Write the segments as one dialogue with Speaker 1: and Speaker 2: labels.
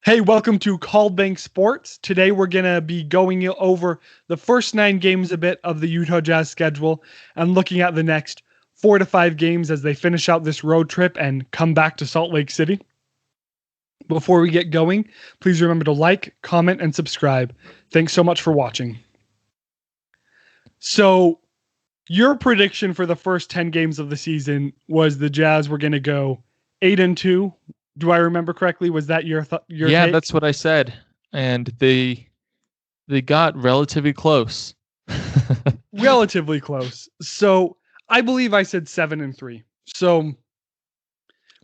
Speaker 1: Hey, welcome to Called Bank Sports. Today we're going to be going over the first 9 games a bit of the Utah Jazz schedule and looking at the next 4 to 5 games as they finish out this road trip and come back to Salt Lake City. Before we get going, please remember to like, comment, and subscribe. Thanks so much for watching. So, your prediction for the first 10 games of the season was the Jazz were going to go 8-2. Do I remember correctly? Was that your
Speaker 2: Yeah,
Speaker 1: take?
Speaker 2: that's what I said. And they got relatively close.
Speaker 1: Relatively close. So I believe I said 7-3. So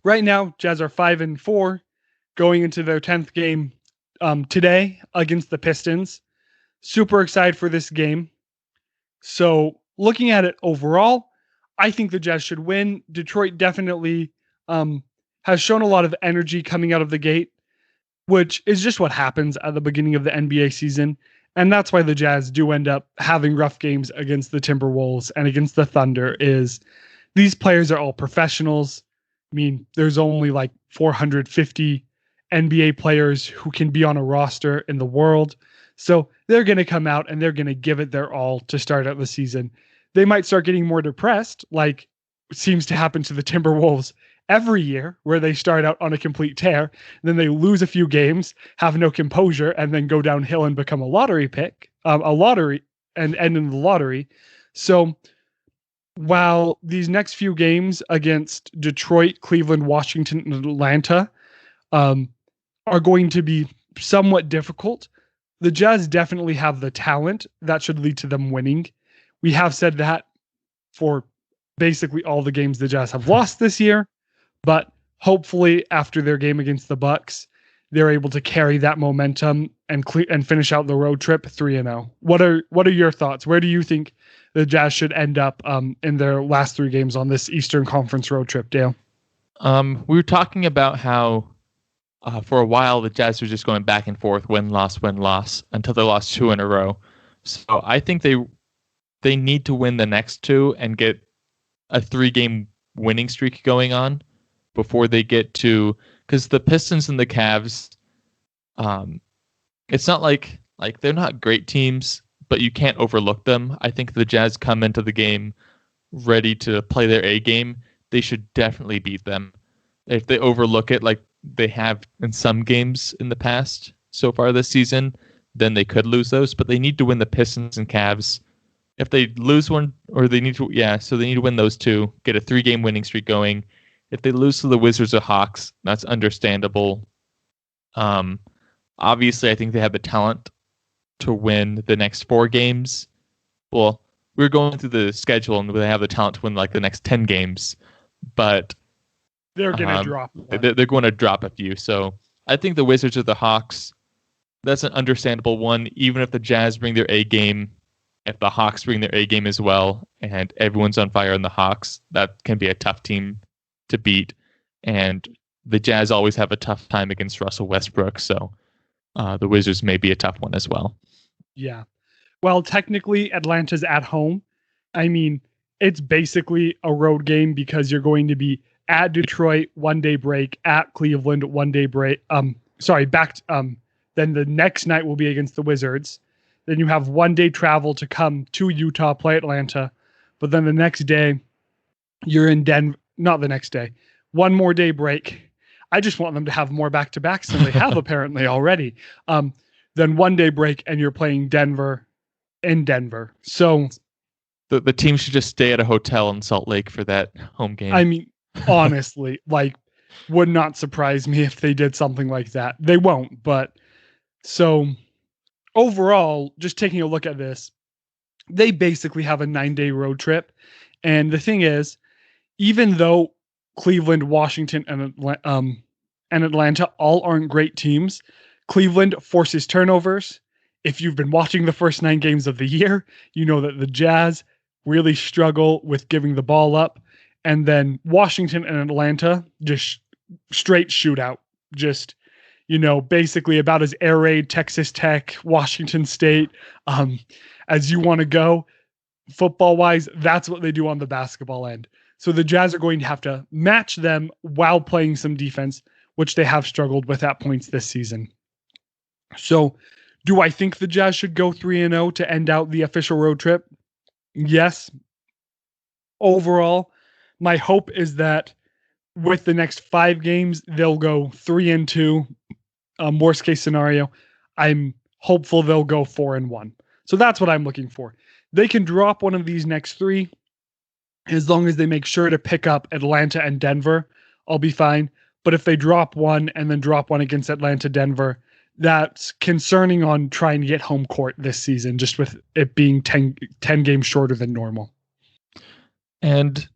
Speaker 1: right now, Jazz are 5-4, going into their 10th game today against the Pistons. Super excited for this game. So looking at it overall, I think the Jazz should win. Detroit definitely has shown a lot of energy coming out of the gate, which is just what happens at the beginning of the NBA season. And that's why the Jazz do end up having rough games against the Timberwolves and against the Thunder. Is these players are all professionals. I mean, there's only like 450 NBA players who can be on a roster in the world. So they're going to come out and they're going to give it their all to start out the season. They might start getting more depressed, like seems to happen to the Timberwolves every year, where they start out on a complete tear, then they lose a few games, have no composure, and then go downhill and become a lottery pick, and end in the lottery. So while these next few games against Detroit, Cleveland, Washington, and Atlanta are going to be somewhat difficult, the Jazz definitely have the talent that should lead to them winning. We have said that for basically all the games the Jazz have lost this year, but hopefully after their game against the Bucks, they're able to carry that momentum and finish out the road trip 3-0. What are your thoughts? Where do you think the Jazz should end up in their last 3 games on this Eastern Conference road trip, Dale?
Speaker 2: We were talking about how for a while the Jazz were just going back and forth, win-loss, until they lost 2 in a row. So I think they need to win the next 2 and get a 3-game winning streak going on before they get to, because the Pistons and the Cavs, it's not like they're not great teams, but you can't overlook them. I think the Jazz come into the game ready to play their A game. They should definitely beat them. If they overlook it like they have in some games in the past so far this season, then they could lose those, but they need to win the Pistons and Cavs. If they lose one, or they need to win those 2, get a 3-game winning streak going. If they lose to the Wizards or Hawks, that's understandable. Obviously, I think they have the talent to win the next 4 games. Well, we're going through the schedule, and they have the talent to win like the next 10 games, but
Speaker 1: they're going to drop.
Speaker 2: They're going to drop a few. So I think the Wizards or the Hawks, that's an understandable one. Even if the Jazz bring their A game, if the Hawks bring their A game as well, and everyone's on fire in the Hawks, that can be a tough team to beat. And the Jazz always have a tough time against Russell Westbrook, so the Wizards may be a tough one as well.
Speaker 1: Yeah. Well, technically, Atlanta's at home. I mean, it's basically a road game because you're going to be at Detroit, 1-day break, at Cleveland, 1-day break. Then the next night will be against the Wizards. Then you have 1-day travel to come to Utah, play Atlanta. But then the next day, you're in Denver. Not the next day. 1 more day break. I just want them to have more back-to-backs than they have apparently already. Then 1-day break, and you're playing Denver in Denver. So
Speaker 2: the team should just stay at a hotel in Salt Lake for that home game.
Speaker 1: I mean, honestly, would not surprise me if they did something like that. They won't, but so overall, just taking a look at this, they basically have a 9-day road trip. And the thing is, even though Cleveland, Washington, and Atlanta all aren't great teams, Cleveland forces turnovers. If you've been watching the first 9 games of the year, you know that the Jazz really struggle with giving the ball up. And then Washington and Atlanta, just straight shootout. Just, basically about as air raid Texas Tech, Washington State, as you want to go. Football-wise, that's what they do on the basketball end. So the Jazz are going to have to match them while playing some defense, which they have struggled with at points this season. So, do I think the Jazz should go 3-0 to end out the official road trip? Yes. Overall, my hope is that with the next 5 games, they'll go 3-2. Worst case scenario, I'm hopeful they'll go 4-1. So that's what I'm looking for. They can drop one of these next 3 as long as they make sure to pick up Atlanta and Denver. I'll be fine. But if they drop one and then drop one against Atlanta, Denver, that's concerning on trying to get home court this season, just with it being 10 games shorter than normal.
Speaker 2: And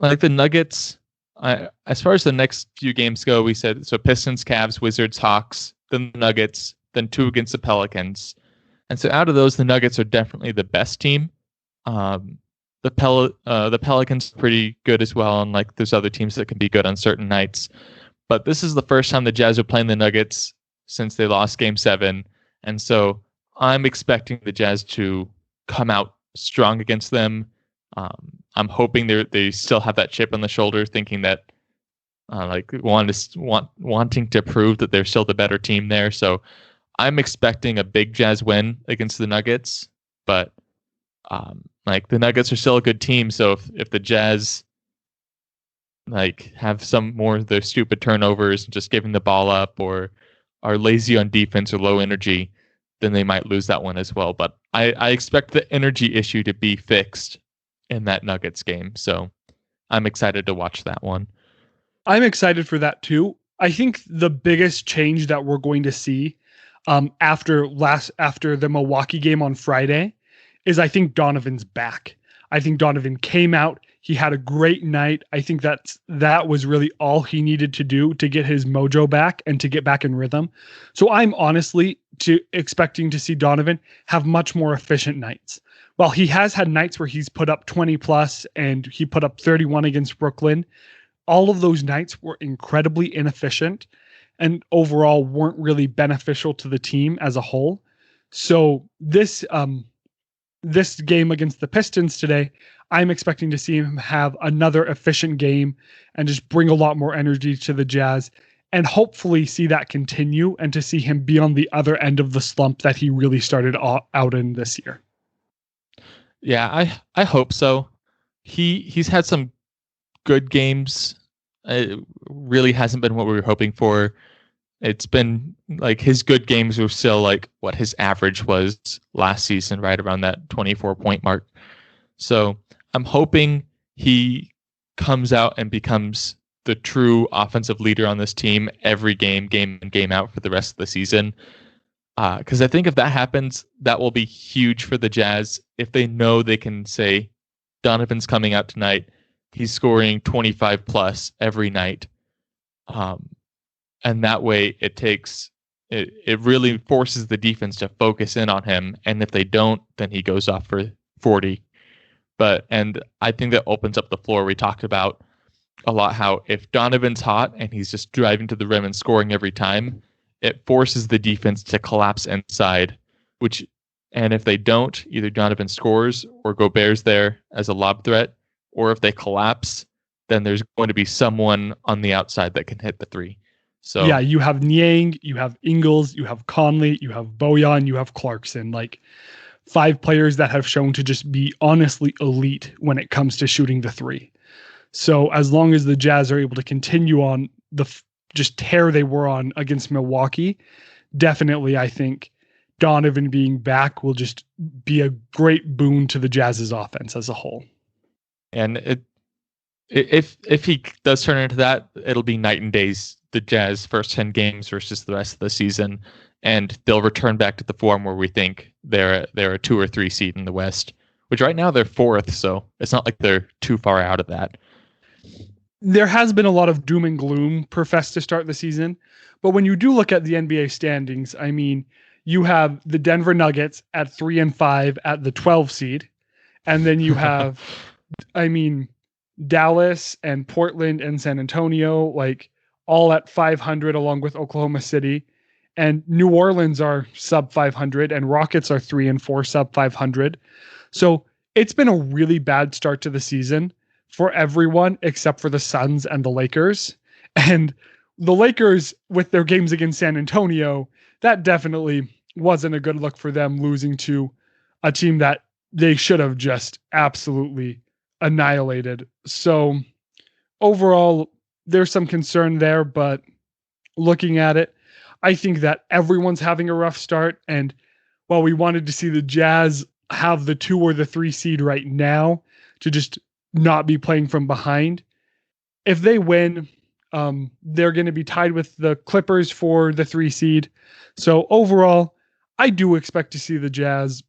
Speaker 2: like the Nuggets, as far as the next few games go, we said so: Pistons, Cavs, Wizards, Hawks, then the Nuggets, then 2 against the Pelicans. And so out of those, the Nuggets are definitely the best team. The Pelicans are pretty good as well, and like there's other teams that can be good on certain nights. But this is the first time the Jazz are playing the Nuggets since they lost Game 7, and so I'm expecting the Jazz to come out strong against them. I'm hoping they still have that chip on the shoulder, thinking that wanting to prove that they're still the better team there. So I'm expecting a big Jazz win against the Nuggets, but the Nuggets are still a good team. So if the Jazz have some more of their stupid turnovers and just giving the ball up, or are lazy on defense or low energy, then they might lose that one as well. But I expect the energy issue to be fixed in that Nuggets game. So I'm excited to watch that one.
Speaker 1: I'm excited for that too. I think the biggest change that we're going to see after the Milwaukee game on Friday is I think Donovan's back. I think Donovan came out. He had a great night. I think that was really all he needed to do to get his mojo back and to get back in rhythm. So I'm honestly expecting to see Donovan have much more efficient nights. While he has had nights where he's put up 20 plus and he put up 31 against Brooklyn, all of those nights were incredibly inefficient and overall weren't really beneficial to the team as a whole. So this game against the Pistons today, I'm expecting to see him have another efficient game and just bring a lot more energy to the Jazz, and hopefully see that continue and to see him be on the other end of the slump that he really started out in this year.
Speaker 2: Yeah, I hope so. He's had some good games. It really hasn't been what we were hoping for. It's been his good games were still what his average was last season, right around that 24-point mark. So I'm hoping he comes out and becomes the true offensive leader on this team every game in, game out for the rest of the season. Because I think if that happens, that will be huge for the Jazz. If they know they can say, Donovan's coming out tonight, he's scoring 25 plus every night. And that way it really forces the defense to focus in on him. And if they don't, then he goes off for 40. And I think that opens up the floor. We talked about a lot how if Donovan's hot and he's just driving to the rim and scoring every time, it forces the defense to collapse inside, and if they don't, either Donovan scores or Gobert's there as a lob threat, or if they collapse, then there's going to be someone on the outside that can hit the 3. So
Speaker 1: yeah, you have Niang, you have Ingles, you have Conley, you have Bojan, you have Clarkson, 5 players that have shown to just be honestly elite when it comes to shooting the 3. So as long as the Jazz are able to continue on the just tear they were on against Milwaukee, definitely I think Donovan being back will just be a great boon to the Jazz's offense as a whole.
Speaker 2: And if he does turn into that, it'll be night and days, the Jazz first 10 games versus the rest of the season, and they'll return back to the form where we think they're a 2 or 3 seed in the West, which right now they're 4th, so it's not like they're too far out of that.
Speaker 1: There has been a lot of doom and gloom professed to start the season, but when you do look at the NBA standings, I mean, you have the Denver Nuggets at 3 and 5 at the 12 seed, and then you have, Dallas and Portland and San Antonio, all at 500 along with Oklahoma City, and New Orleans are sub 500, and Rockets are 3 and 4 sub 500. So it's been a really bad start to the season for everyone except for the Suns and the Lakers. And the Lakers, with their games against San Antonio, that definitely wasn't a good look for them, losing to a team that they should have just absolutely annihilated. So overall, there's some concern there, but looking at it, I think that everyone's having a rough start. And while we wanted to see the Jazz have the 2 or the 3 seed right now to just not be playing from behind, if they win, they're going to be tied with the Clippers for the 3 seed. So overall, I do expect to see the Jazz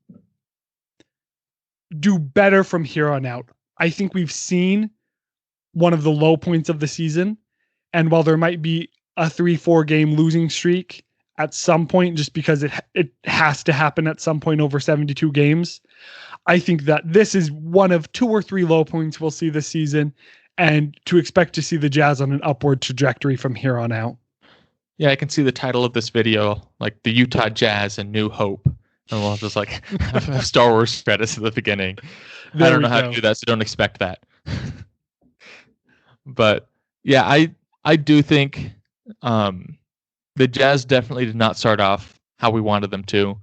Speaker 1: do better from here on out. I think we've seen one of the low points of the season. And while there might be a 3-4 game losing streak at some point, just because it has to happen at some point over 72 games, I think that this is one of 2 or 3 low points we'll see this season, and to expect to see the Jazz on an upward trajectory from here on out.
Speaker 2: Yeah, I can see the title of this video, like the Utah Jazz and New Hope. And we'll just like have Star Wars credits at the beginning. I don't know how to do that, so don't expect that. But yeah, I do think the Jazz definitely did not start off how we wanted them to.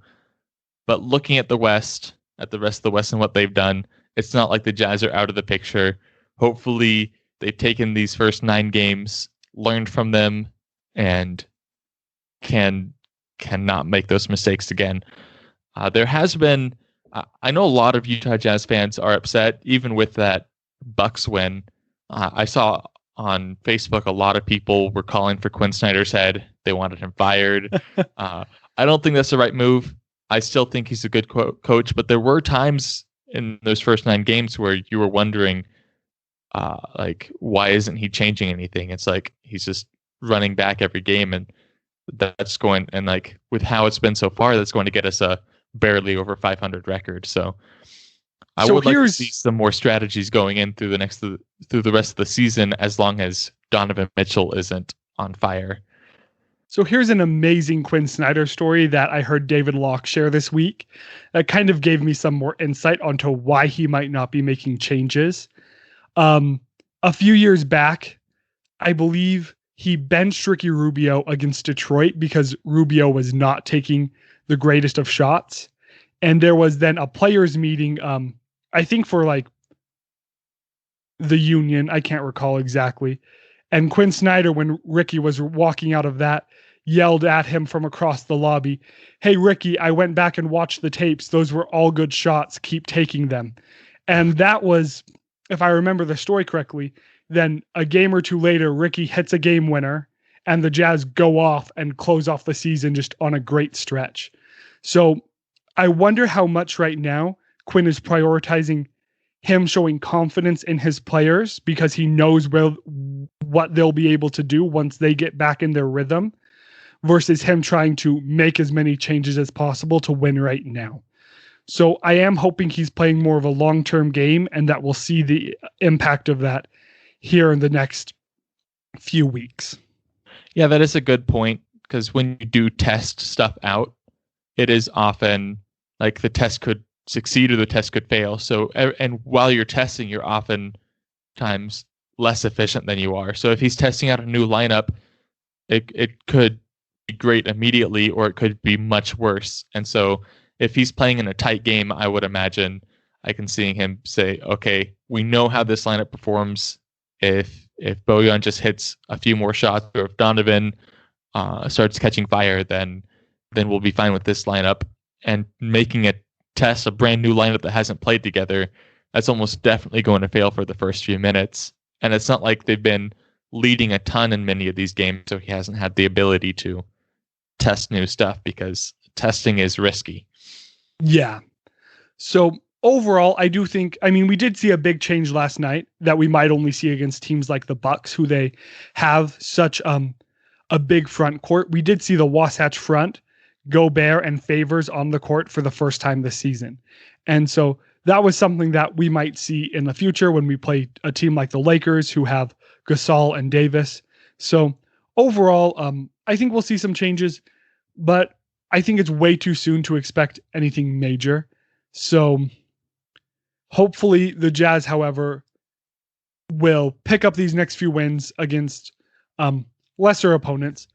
Speaker 2: But looking at the West, at the rest of the West and what they've done, it's not like the Jazz are out of the picture. Hopefully they've taken these first 9 games, learned from them, and cannot make those mistakes again. There has been, I know a lot of Utah Jazz fans are upset, even with that Bucks win. I saw on Facebook a lot of people were calling for Quinn Snyder's head. They wanted him fired. I don't think that's the right move. I still think he's a good coach, but there were times in those first 9 games where you were wondering, like, why isn't he changing anything? It's like he's just running back every game, and that's going, and like with how it's been so far, that's going to get us a barely over 500 record. So I would like to see some more strategies going in through the rest of the season, as long as Donovan Mitchell isn't on fire.
Speaker 1: So here's an amazing Quinn Snyder story that I heard David Locke share this week that kind of gave me some more insight onto why he might not be making changes. A few years back, I believe he benched Ricky Rubio against Detroit because Rubio was not taking the greatest of shots. And there was then a players meeting, I think for like the union, I can't recall exactly. And Quinn Snyder, when Ricky was walking out of that, yelled at him from across the lobby, "Hey, Ricky, I went back and watched the tapes. Those were all good shots. Keep taking them." And that was, if I remember the story correctly, then a game or 2 later, Ricky hits a game winner and the Jazz go off and close off the season just on a great stretch. So I wonder how much right now Quinn is prioritizing him showing confidence in his players because he knows what they'll be able to do once they get back in their rhythm, versus him trying to make as many changes as possible to win right now. So I am hoping he's playing more of a long-term game, and that we'll see the impact of that here in the next few weeks.
Speaker 2: Yeah, that is a good point, because when you do test stuff out, it is often like the test could succeed or the test could fail. So, and while you're testing, you're often times less efficient than you are. So if he's testing out a new lineup, it could be great immediately, or it could be much worse. And so if he's playing in a tight game, I would imagine I can see him say, okay, we know how this lineup performs. If Bojan just hits a few more shots, or if Donovan starts catching fire, then we'll be fine with this lineup. And making it test a brand new lineup that hasn't played together, that's almost definitely going to fail for the first few minutes. And it's not like they've been leading a ton in many of these games, so he hasn't had the ability to test new stuff, because testing is risky.
Speaker 1: Yeah. So overall, I do think, I mean, we did see a big change last night that we might only see against teams like the Bucks, who they have such a big front court. We did see the Wasatch Front, Gobert and Favors on the court for the first time this season. And so that was something that we might see in the future when we play a team like the Lakers, who have Gasol and Davis. So overall, I think we'll see some changes, but I think it's way too soon to expect anything major. So hopefully the Jazz, however, will pick up these next few wins against lesser opponents.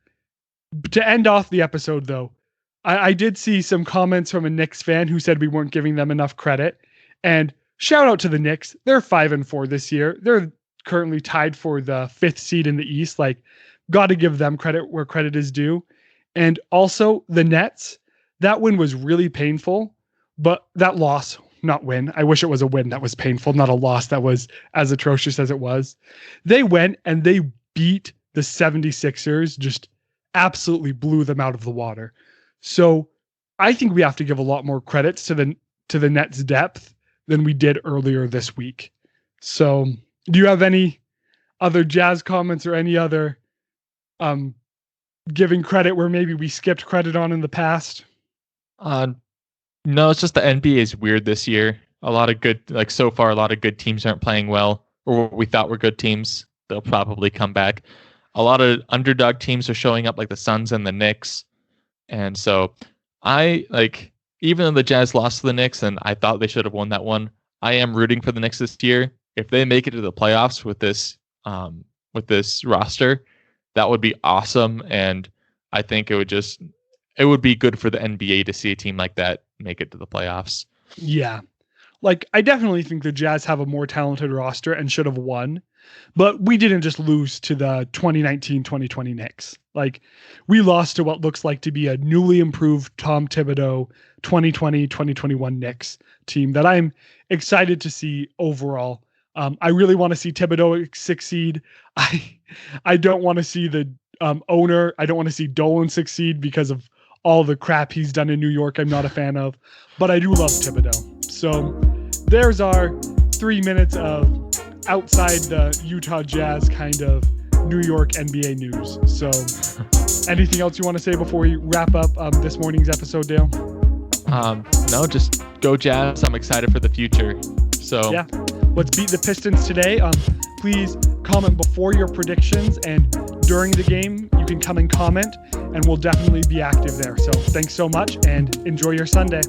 Speaker 1: To end off the episode, though, I did see some comments from a Knicks fan who said we weren't giving them enough credit. And shout out to the Knicks. They're 5-4 this year. They're currently tied for the 5th seed in the East. Like, got to give them credit where credit is due. And also the Nets, that win was really painful, but that loss, not win. I wish it was a win that was painful, not a loss that was as atrocious as it was. They went and they beat the 76ers, just absolutely blew them out of the water. So I think we have to give a lot more credits to the Nets' depth than we did earlier this week. So do you have any other Jazz comments or any other giving credit where maybe we skipped credit on in the past?
Speaker 2: No, it's just the NBA is weird this year. A lot of good teams aren't playing well, or what we thought were good teams. They'll probably come back. A lot of underdog teams are showing up, like the Suns and the Knicks. And so even though the Jazz lost to the Knicks and I thought they should have won that one, I am rooting for the Knicks this year. If they make it to the playoffs with this roster, that would be awesome. And I think it would be good for the NBA to see a team like that make it to the playoffs.
Speaker 1: Yeah. Like, I definitely think the Jazz have a more talented roster and should have won, but we didn't just lose to the 2019-2020 Knicks. Like, we lost to what looks like to be a newly improved Tom Thibodeau 2020-2021 Knicks team that I'm excited to see overall. I really want to see Thibodeau succeed. I don't want to see the owner. I don't want to see Dolan succeed because of all the crap he's done in New York. I'm not a fan of, but I do love Thibodeau. So there's our 3 minutes of outside the Utah Jazz kind of New York NBA news. So anything else you want to say before we wrap up this morning's episode, Dale?
Speaker 2: No, just go Jazz. I'm excited for the future. So
Speaker 1: yeah, let's beat the Pistons today. Please comment before your predictions, and during the game you can come and comment, and we'll definitely be active there. So thanks so much and enjoy your Sunday.